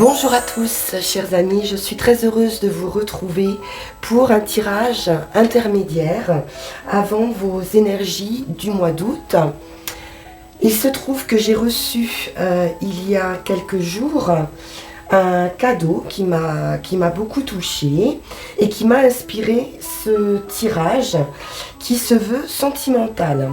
Bonjour à tous, chers amis, je suis très heureuse de vous retrouver pour un tirage intermédiaire avant vos énergies du mois d'août. Il se trouve que j'ai reçu il y a quelques jours un cadeau qui m'a beaucoup touchée et qui m'a inspiré ce tirage qui se veut sentimental.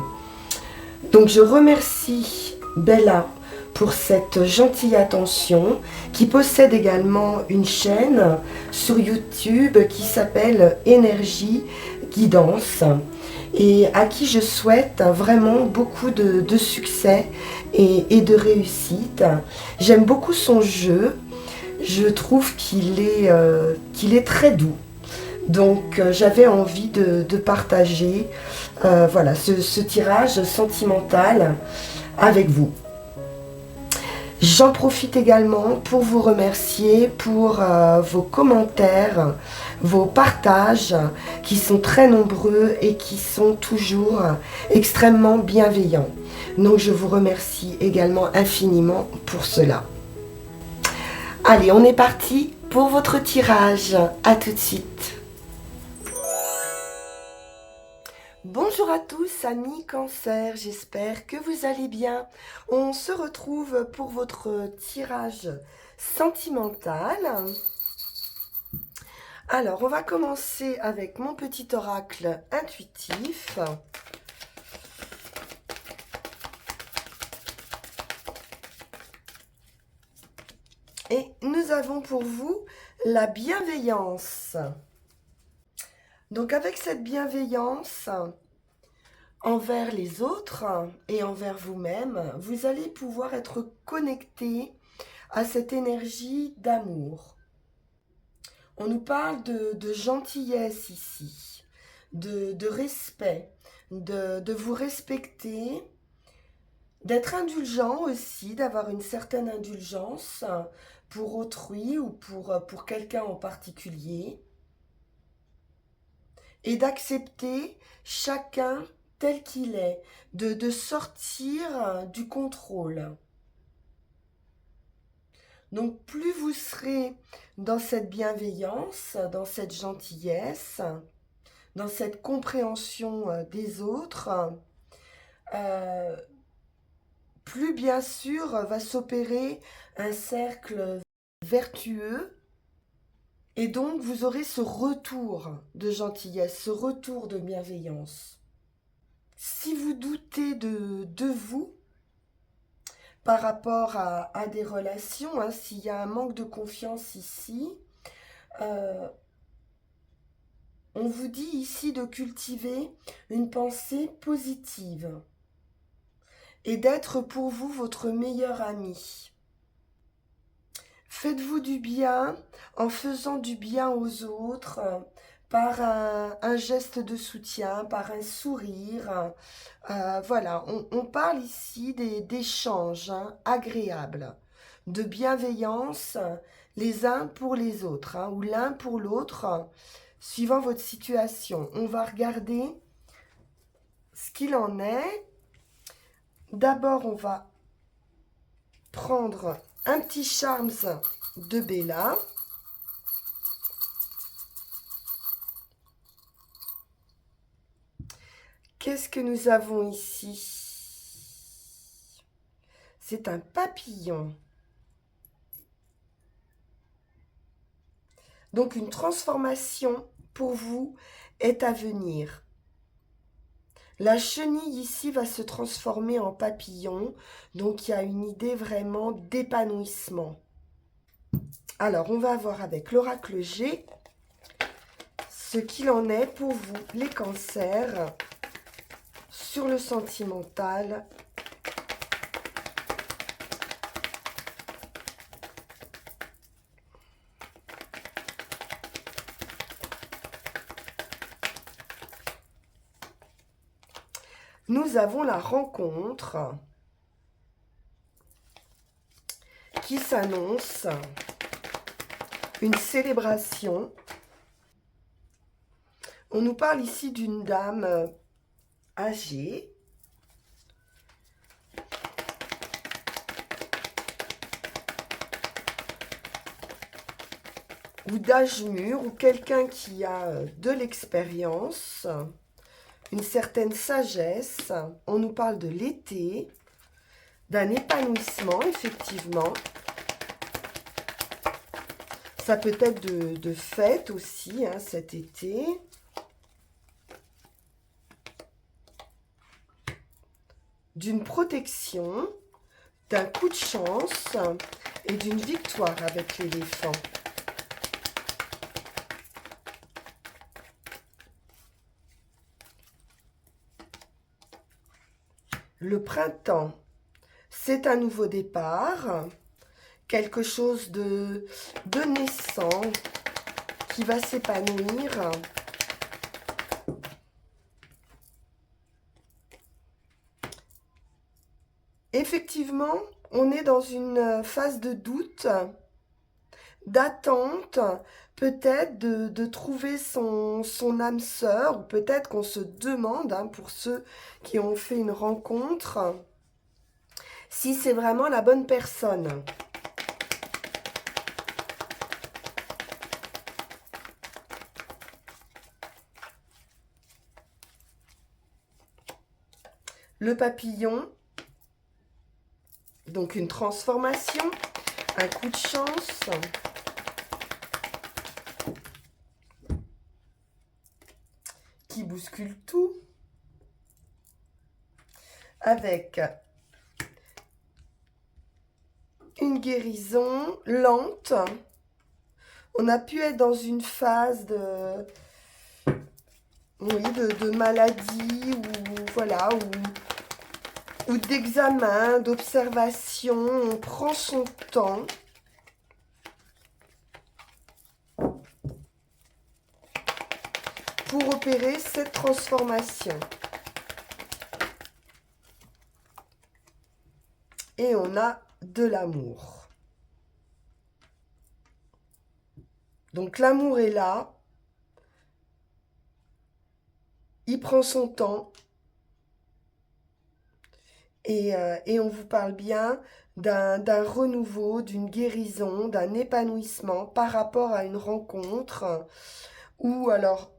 Donc je remercie Bella pour cette gentille attention, qui possède également une chaîne sur YouTube qui s'appelle Énergie Guidance et à qui je souhaite vraiment beaucoup de succès et de réussite. J'aime beaucoup son jeu, je trouve qu'il est très doux. Donc j'avais envie de partager voilà, ce tirage sentimental avec vous. J'en profite également pour vous remercier pour vos commentaires, vos partages qui sont très nombreux et qui sont toujours extrêmement bienveillants. Donc je vous remercie également infiniment pour cela. Allez, on est parti pour votre tirage. À tout de suite. Bonjour à tous, amis Cancer, j'espère que vous allez bien. On se retrouve pour votre tirage sentimental. Alors, on va commencer avec mon petit oracle intuitif. Et nous avons pour vous la bienveillance. Donc avec cette bienveillance envers les autres et envers vous-même, vous allez pouvoir être connecté à cette énergie d'amour. On nous parle de gentillesse ici, de respect, de vous respecter, d'être indulgent aussi, d'avoir une certaine indulgence pour autrui ou pour quelqu'un en particulier. Et d'accepter chacun tel qu'il est, de sortir du contrôle. Donc plus vous serez dans cette bienveillance, dans cette gentillesse, dans cette compréhension des autres, plus bien sûr va s'opérer un cercle vertueux. Et donc, vous aurez ce retour de gentillesse, ce retour de bienveillance. Si vous doutez de vous par rapport à des relations, hein, s'il y a un manque de confiance ici, on vous dit ici de cultiver une pensée positive et d'être pour vous votre meilleur ami. Faites-vous du bien en faisant du bien aux autres, par un geste de soutien, par un sourire. Voilà, on parle ici d'échanges agréables, de bienveillance les uns pour les autres, ou l'un pour l'autre, suivant votre situation. On va regarder ce qu'il en est. D'abord, on va prendre un petit charms de Bella. Qu'est-ce que nous avons ici? C'est un papillon. Donc une transformation pour vous est à venir. La chenille ici va se transformer en papillon. Donc il y a une idée vraiment d'épanouissement. Alors on va voir avec l'oracle G ce qu'il en est pour vous, les cancers, sur le sentimental. Nous avons la rencontre qui s'annonce, une célébration. On nous parle ici d'une dame âgée. ou d'âge mûr, ou quelqu'un qui a de l'expérience, une certaine sagesse. On nous parle de l'été, d'un épanouissement, effectivement. Ça peut être de fête aussi, hein, cet été. D'une protection, d'un coup de chance et d'une victoire avec l'éléphant. Le printemps, c'est un nouveau départ, quelque chose de naissant qui va s'épanouir. Effectivement, on est dans une phase de doute, d'attente, peut-être de trouver son âme sœur, ou peut-être qu'on se demande, hein, pour ceux qui ont fait une rencontre, si c'est vraiment la bonne personne. Le papillon, donc une transformation, un coup de chance. Qui bouscule tout. Avec une guérison lente. On a pu être dans une phase de, oui, de maladie ou voilà, ou d'examen, d'observation. On prend son temps. Pour opérer cette transformation. Et on a de l'amour. Donc l'amour est là. Il prend son temps. Et on vous parle bien d'un renouveau, d'une guérison, d'un épanouissement par rapport à une rencontre. Ou alors,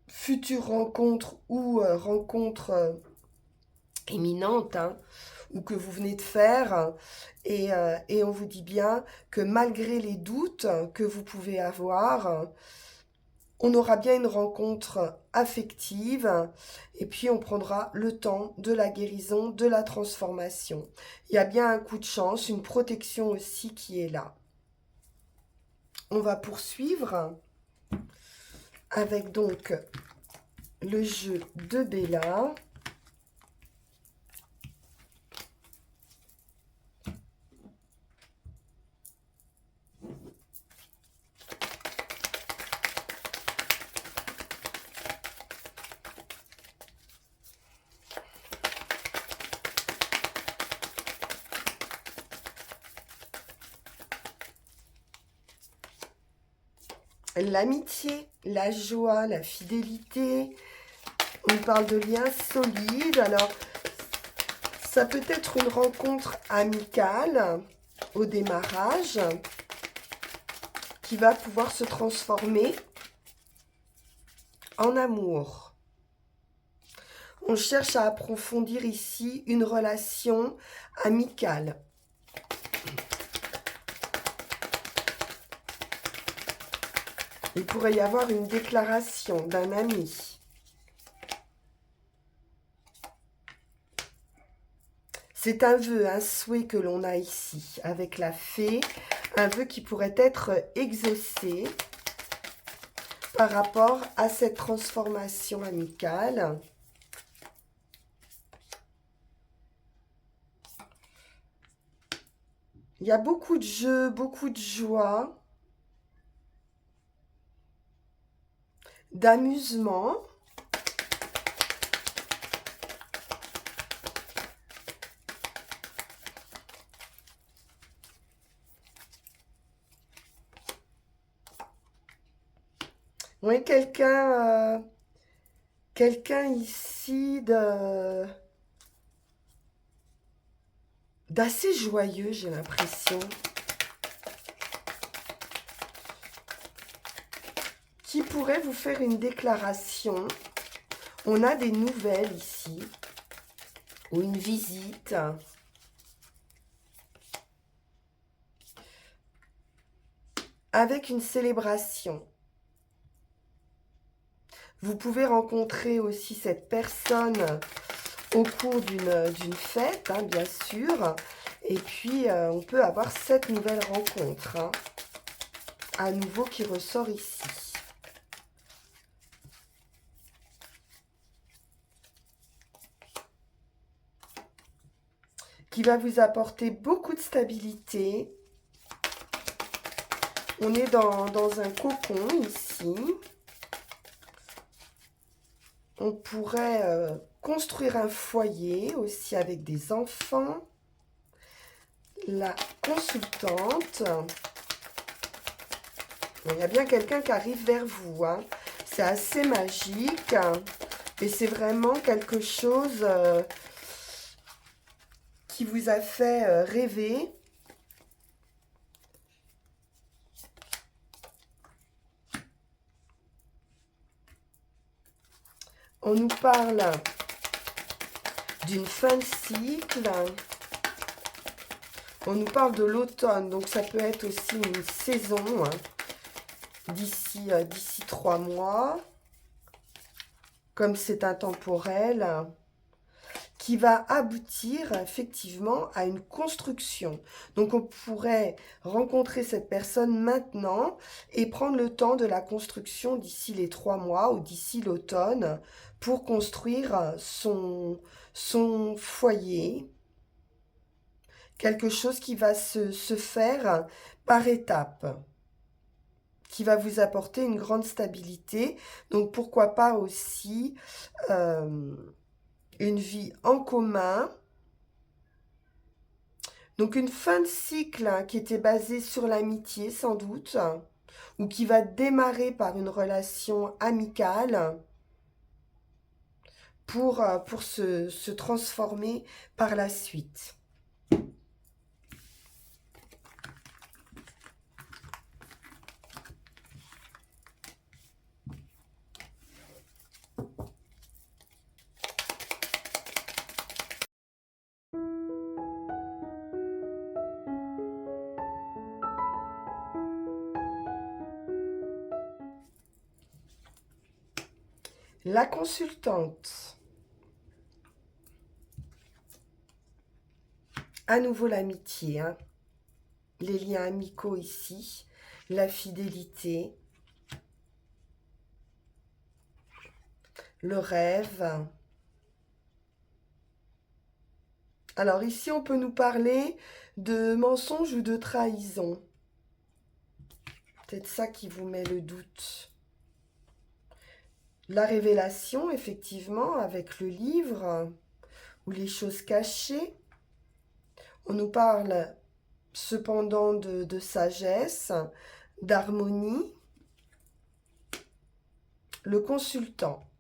future rencontre ou rencontre imminente, hein, ou que vous venez de faire. Et on vous dit bien que malgré les doutes que vous pouvez avoir, on aura bien une rencontre affective et puis on prendra le temps de la guérison, de la transformation. Il y a bien un coup de chance, une protection aussi qui est là. On va poursuivre avec donc le jeu de Bella. L'amitié, la joie, la fidélité. On parle de liens solides. Alors, ça peut être une rencontre amicale au démarrage qui va pouvoir se transformer en amour. On cherche à approfondir ici une relation amicale. Il pourrait y avoir une déclaration d'un ami. C'est un vœu, un souhait que l'on a ici avec la fée. Un vœu qui pourrait être exaucé par rapport à cette transformation amicale. Il y a beaucoup de jeux, beaucoup de joie, d'amusement. Oui, quelqu'un ici d'assez joyeux, j'ai l'impression. qui pourrait vous faire une déclaration. On a des nouvelles ici, ou une visite. Avec une célébration. Vous pouvez rencontrer aussi cette personne au cours d'une fête, hein, bien sûr. Et puis, on peut avoir cette nouvelle rencontre, hein, à nouveau qui ressort ici. Qui va vous apporter beaucoup de stabilité. On est dans un cocon ici. On pourrait construire un foyer aussi avec des enfants. La consultante. Il y a bien quelqu'un qui arrive vers vous, hein. C'est assez magique. Et c'est vraiment quelque chose qui vous a fait rêver. On nous parle d'une fin de cycle. On nous parle de l'automne, donc ça peut être aussi une saison, hein, d'ici 3 mois, comme c'est intemporel, qui va aboutir effectivement à une construction. Donc on pourrait rencontrer cette personne maintenant et prendre le temps de la construction d'ici les 3 mois ou d'ici l'automne pour construire son foyer. Quelque chose qui va se faire par étapes, qui va vous apporter une grande stabilité. Donc pourquoi pas aussi une vie en commun. Donc une fin de cycle, hein, qui était basée sur l'amitié sans doute, ou qui va démarrer par une relation amicale pour se transformer par la suite. La consultante. À nouveau l'amitié, hein. Les liens amicaux ici, la fidélité, le rêve. Alors ici, on peut nous parler de mensonge ou de trahison. Peut-être ça qui vous met le doute. La révélation, effectivement, avec le livre, ou les choses cachées. On nous parle cependant de sagesse, d'harmonie. Le consultant.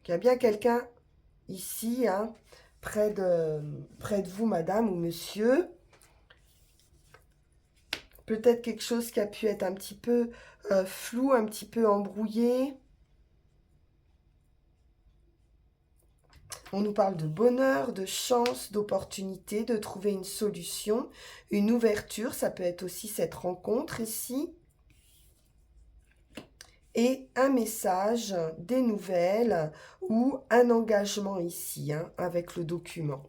Il y a bien quelqu'un ici, hein, près de vous, madame ou monsieur. Peut-être quelque chose qui a pu être un petit peu flou, un petit peu embrouillé. On nous parle de bonheur, de chance, d'opportunité, de trouver une solution, une ouverture. Ça peut être aussi cette rencontre ici. Et un message, des nouvelles ou un engagement ici, hein, avec le document.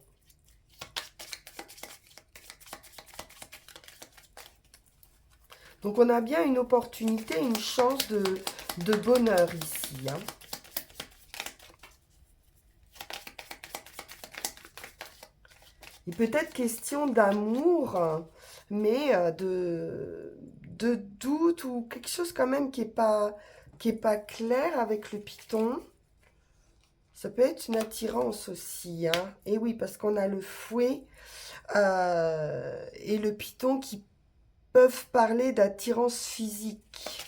Donc on a bien une opportunité, une chance de bonheur ici, hein. Il peut être question d'amour, mais de doute ou quelque chose quand même qui est pas clair avec le python. Ça peut être une attirance aussi, hein. Et oui, parce qu'on a le fouet et le python qui peuvent parler d'attirance physique.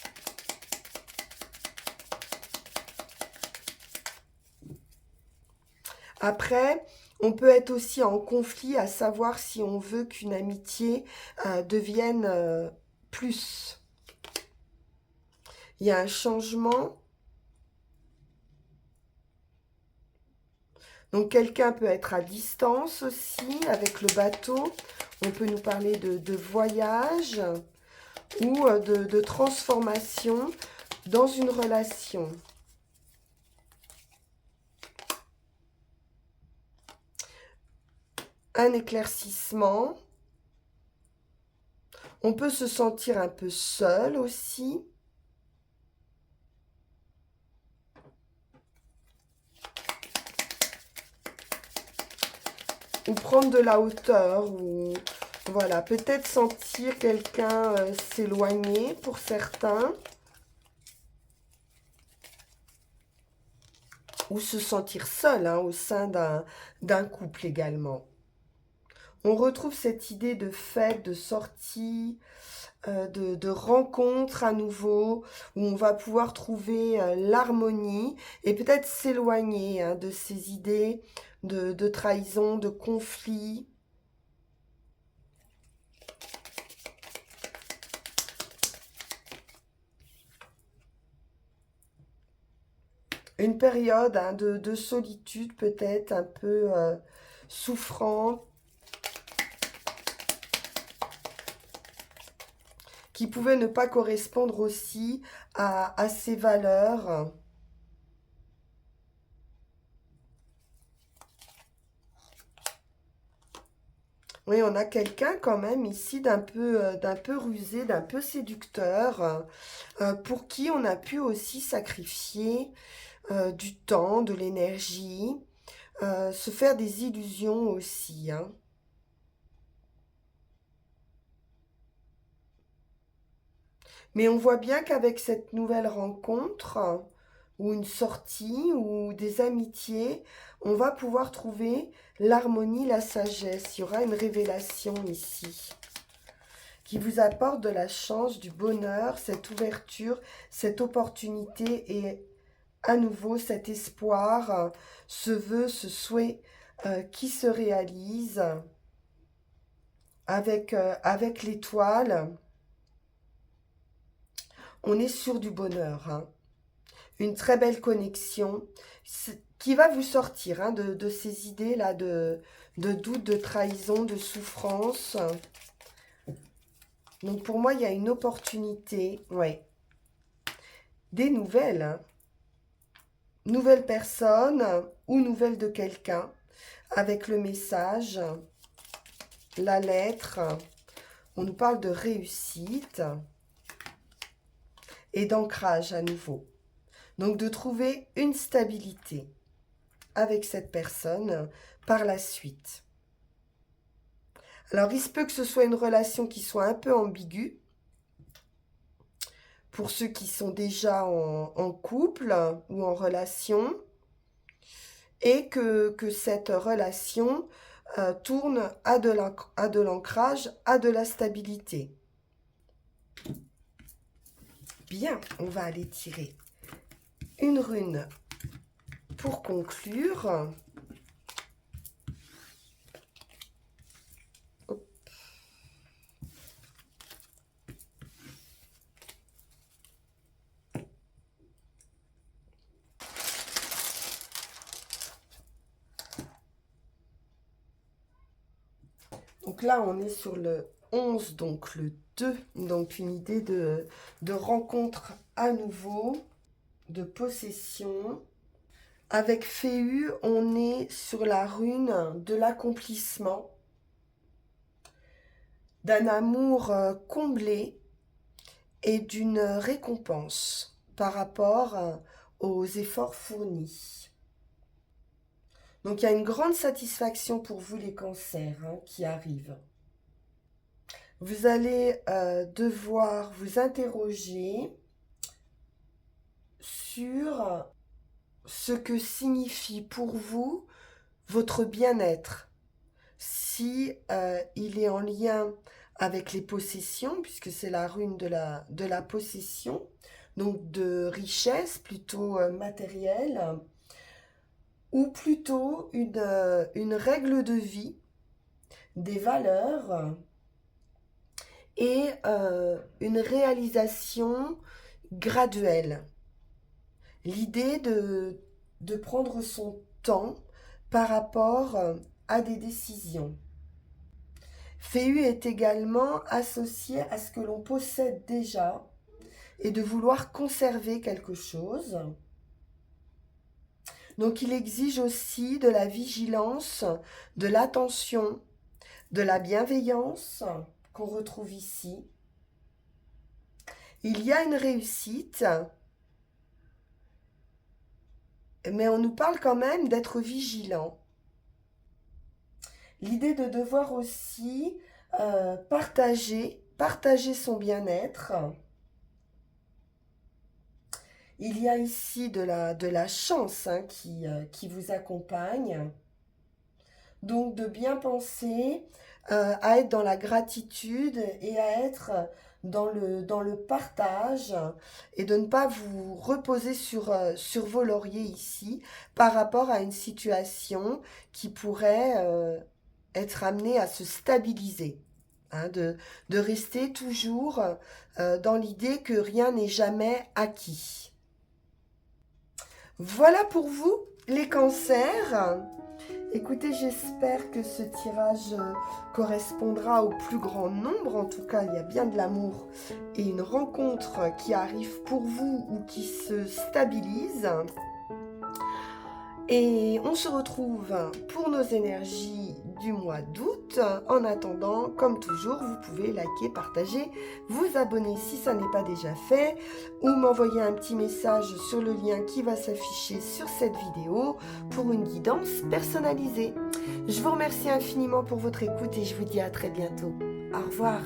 Après, on peut être aussi en conflit à savoir si on veut qu'une amitié devienne plus. Il y a un changement. Donc quelqu'un peut être à distance aussi avec le bateau. On peut nous parler de voyage ou de transformation dans une relation. Un éclaircissement. On peut se sentir un peu seul aussi. Ou prendre de la hauteur, ou voilà, peut-être sentir quelqu'un s'éloigner pour certains. Ou se sentir seul au sein d'un couple également. On retrouve cette idée de fête, de sortie, de rencontre à nouveau, où on va pouvoir trouver l'harmonie et peut-être s'éloigner de ces idées de trahison, de conflit. Une période de solitude peut-être un peu souffrante, qui pouvait ne pas correspondre aussi à ses valeurs. Oui, on a quelqu'un quand même ici d'un peu rusé, d'un peu séducteur, pour qui on a pu aussi sacrifier du temps, de l'énergie, se faire des illusions aussi, hein. Mais on voit bien qu'avec cette nouvelle rencontre, ou une sortie, ou des amitiés, on va pouvoir trouver l'harmonie, la sagesse. Il y aura une révélation ici qui vous apporte de la chance, du bonheur, cette ouverture, cette opportunité et à nouveau cet espoir, ce vœu, ce souhait qui se réalise avec l'étoile. On est sur du bonheur, hein. Une très belle connexion qui va vous sortir de ces idées-là de doute, de trahison, de souffrance. Donc pour moi, il y a une opportunité, ouais. Des nouvelles, hein. Nouvelles personnes ou nouvelles de quelqu'un avec le message, la lettre. On nous parle de réussite et d'ancrage à nouveau. Donc de trouver une stabilité avec cette personne par la suite. Alors il se peut que ce soit une relation qui soit un peu ambiguë pour ceux qui sont déjà en couple ou en relation et que cette relation tourne à de l'ancrage, à de la stabilité. Bien, on va aller tirer une rune pour conclure. Hop. Donc là, on est sur le 11, donc le 2, donc une idée de rencontre à nouveau, de possession. Avec Féu, on est sur la rune de l'accomplissement, d'un amour comblé et d'une récompense par rapport aux efforts fournis. Donc il y a une grande satisfaction pour vous les cancers qui arrivent. Vous allez devoir vous interroger sur ce que signifie pour vous votre bien-être. Si il est en lien avec les possessions, puisque c'est la rune de la possession, donc de richesse plutôt matérielle, ou plutôt une règle de vie, des valeurs et une réalisation graduel. L'idée de prendre son temps par rapport à des décisions. Féu est également associé à ce que l'on possède déjà et de vouloir conserver quelque chose. Donc il exige aussi de la vigilance, de l'attention, de la bienveillance qu'on retrouve ici. Il y a une réussite, mais on nous parle quand même d'être vigilant. L'idée de devoir aussi partager son bien-être. Il y a ici de la chance qui vous accompagne. Donc de bien penser à être dans la gratitude et à être dans le partage et de ne pas vous reposer sur vos lauriers ici par rapport à une situation qui pourrait être amenée à se stabiliser. De rester toujours dans l'idée que rien n'est jamais acquis. Voilà pour vous, les cancers. Écoutez, j'espère que ce tirage correspondra au plus grand nombre. En tout cas, il y a bien de l'amour et une rencontre qui arrive pour vous ou qui se stabilise. Et on se retrouve pour nos énergies du mois d'août. En attendant, comme toujours, vous pouvez liker, partager, vous abonner si ça n'est pas déjà fait ou m'envoyer un petit message sur le lien qui va s'afficher sur cette vidéo pour une guidance personnalisée. Je vous remercie infiniment pour votre écoute et je vous dis à très bientôt. Au revoir.